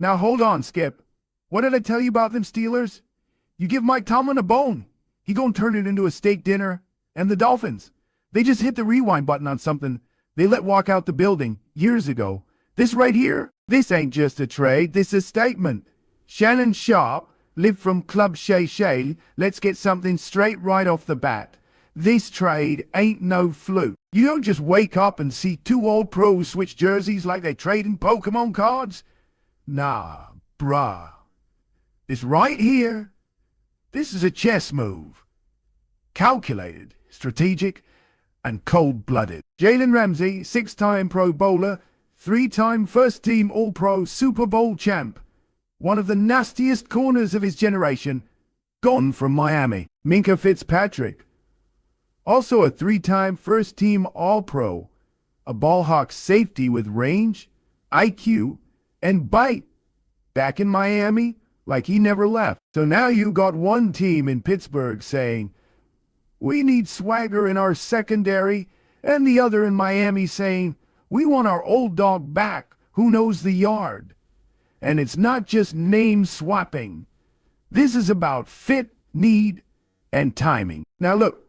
Now hold on, Skip. What did I tell you about them Steelers? You give Mike Tomlin a bone, he gonna turn it into a steak dinner. And the Dolphins, they just hit the rewind button on something they let walk out the building years ago. This right here, this ain't just a trade, this is a statement. Shannon Sharpe lived from Club Shay Shay. Let's get something straight right off the bat. This trade ain't no fluke. You don't just wake up and see two old pros switch jerseys like they trading Pokemon cards. Nah, bruh. This right here, this is a chess move. Calculated, strategic, and cold-blooded. Jalen Ramsey, 6-time Pro Bowler, 3-time first-team All-Pro Super Bowl champ. One of the nastiest corners of his generation, gone from Miami. Minkah Fitzpatrick, also a 3-time first-team All-Pro, a ball-hawk safety with range, IQ, and bite. Back in Miami, like he never left. So now you got one team in Pittsburgh saying, we need swagger in our secondary, and the other in Miami saying, we want our old dog back who knows the yard. And it's not just name swapping. This is about fit, need, and timing. Now look,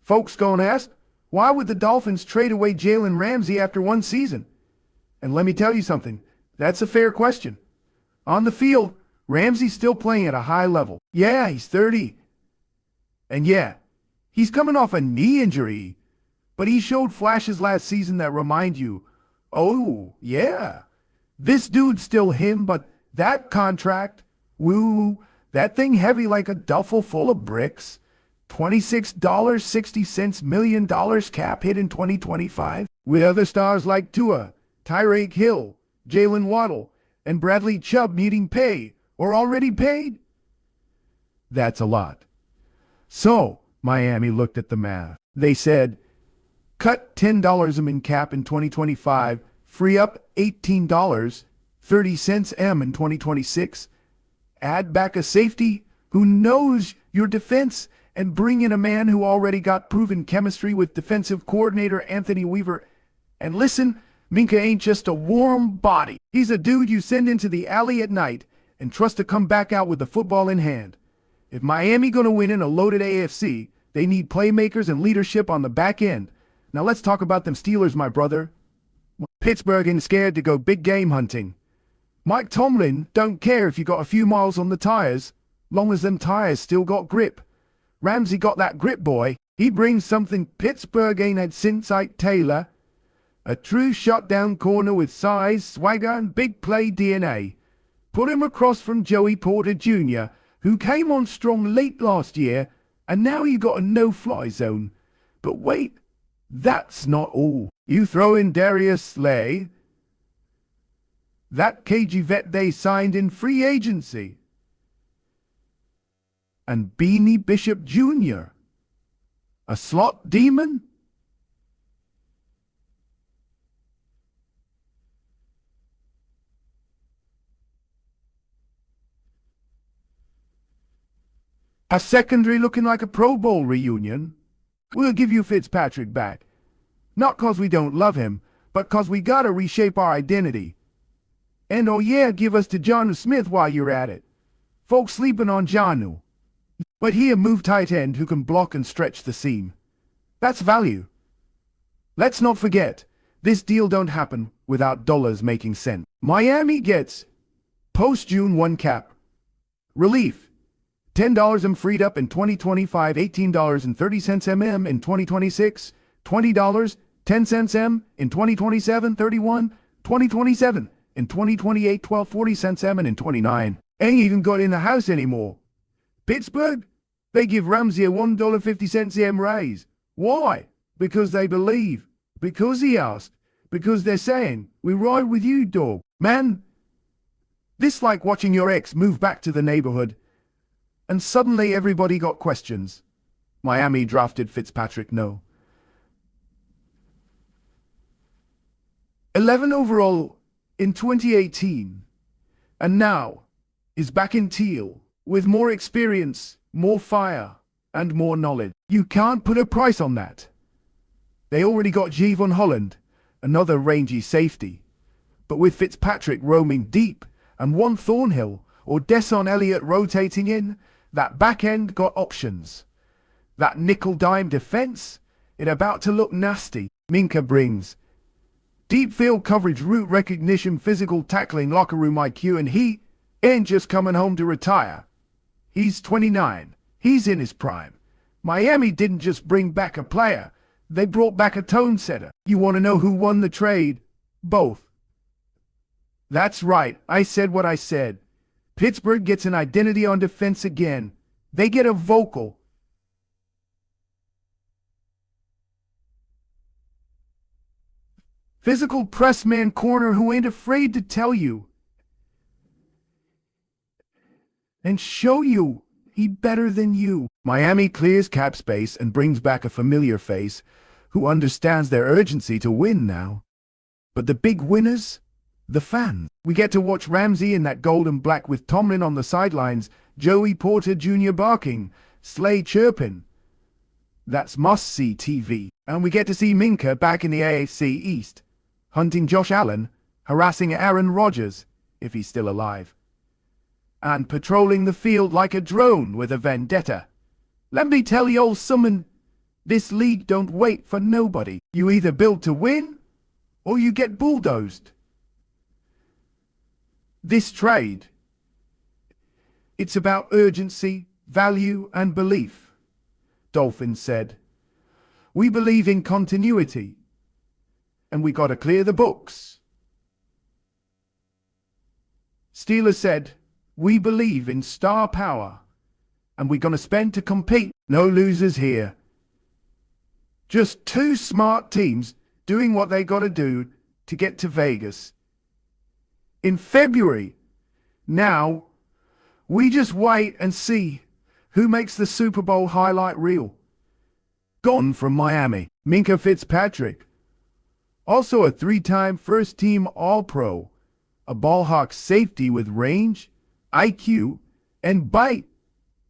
folks gonna ask, why would the Dolphins trade away Jalen Ramsey after one season? And let me tell you something, that's a fair question. On the field, Ramsey's still playing at a high level. Yeah, he's 30. And yeah, he's coming off a knee injury, but he showed flashes last season that remind you, oh, yeah, this dude's still him, but that contract, woo, that thing heavy like a duffel full of bricks, $26.60 million cap hit in 2025, with other stars like Tua, Tyreek Hill, Jalen Waddle, and Bradley Chubb needing pay or already paid. That's a lot. So, Miami looked at the math. They said, cut $10 in cap in 2025, free up $18.30 in 2026, add back a safety who knows your defense, and bring in a man who already got proven chemistry with defensive coordinator Anthony Weaver. And listen, Minkah ain't just a warm body. He's a dude you send into the alley at night and trust to come back out with the football in hand. If Miami gonna win in a loaded AFC, they need playmakers and leadership on the back end. Now let's talk about them Steelers, my brother. Pittsburgh ain't scared to go big game hunting. Mike Tomlin don't care if you got a few miles on the tires, long as them tires still got grip. Ramsey got that grip, boy. He brings something Pittsburgh ain't had since Ike Taylor. A true shutdown corner with size, swagger, and big play DNA. Put him across from Joey Porter Jr., who came on strong late last year, and now you got a no-fly zone. But wait, that's not all. You throw in Darius Slay, that KG vet they signed in free agency, and Beanie Bishop Jr., a slot demon. A secondary looking like a Pro Bowl reunion. We'll give you Fitzpatrick back. Not 'cause we don't love him, but 'cause we gotta reshape our identity. And oh yeah, give us to Jonnu Smith while you're at it. Folks sleeping on Jonnu. But he a move tight end who can block and stretch the seam. That's value. Let's not forget, this deal don't happen without dollars making sense. Miami gets post-June 1 cap. Relief. $10 freed up in 2025, $18.30 in 2026, $20, 10 cents in 2027, 31, 2027, in 2028, 12.40 cents in 29. Ain't even got in the house anymore. Pittsburgh, they give Ramsey a $1.50 raise. Why? Because they believe. Because he asked. Because they're saying, we ride with you, dog. Man, this like watching your ex move back to the neighborhood. And suddenly everybody got questions. Miami drafted Fitzpatrick, no. 11 overall in 2018. And now is back in teal with more experience, more fire, and more knowledge. You can't put a price on that. They already got Javon Holland, another rangy safety. But with Fitzpatrick roaming deep and one Thornhill or Desson Elliott rotating in, that back end got options. That nickel-dime defense, it about to look nasty. Minka brings deep field coverage, route recognition, physical tackling, locker room IQ, and he ain't just coming home to retire. He's 29. He's in his prime. Miami didn't just bring back a player. They brought back a tone setter. You want to know who won the trade? Both. That's right. I said what I said. Pittsburgh gets an identity on defense again. They get a vocal, physical pressman corner who ain't afraid to tell you and show you he better than you. Miami clears cap space and brings back a familiar face who understands their urgency to win now. But the big winners? The fans. We get to watch Ramsey in that gold and black with Tomlin on the sidelines, Joey Porter Jr. barking, Slay chirping. That's must-see TV. And we get to see Minka back in the AFC East, hunting Josh Allen, harassing Aaron Rodgers, if he's still alive, and patrolling the field like a drone with a vendetta. Let me tell you all something, this league don't wait for nobody. You either build to win, or you get bulldozed. This trade, it's about urgency, value, and belief. Dolphins said, we believe in continuity, and we gotta clear the books. Steelers said, we believe in star power, and we're gonna spend to compete. No losers here. Just two smart teams doing what they gotta do to get to Vegas in February. Now, we just wait and see who makes the Super Bowl highlight reel. Gone from Miami, Minka Fitzpatrick. Also a three-time first-team All-Pro, a ball-hawk safety with range, IQ, and bite.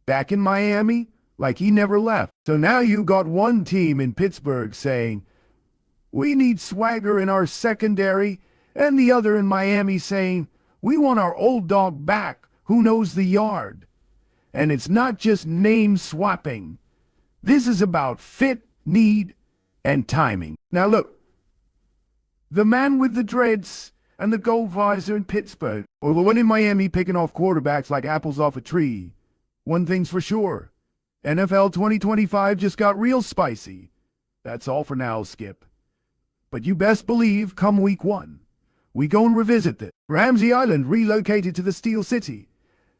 Back in Miami, like he never left. So now you got one team in Pittsburgh saying, we need swagger in our secondary, and the other in Miami saying, we want our old dog back who knows the yard. And it's not just name swapping. This is about fit, need, and timing. Now look, the man with the dreads and the gold visor in Pittsburgh, or the one in Miami picking off quarterbacks like apples off a tree. One thing's for sure, NFL 2025 just got real spicy. That's all for now, Skip. But you best believe come week 1, we go and revisit this. Ramsey Island relocated to the Steel City,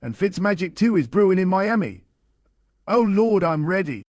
and Fitzmagic 2 is brewing in Miami. Oh Lord, I'm ready.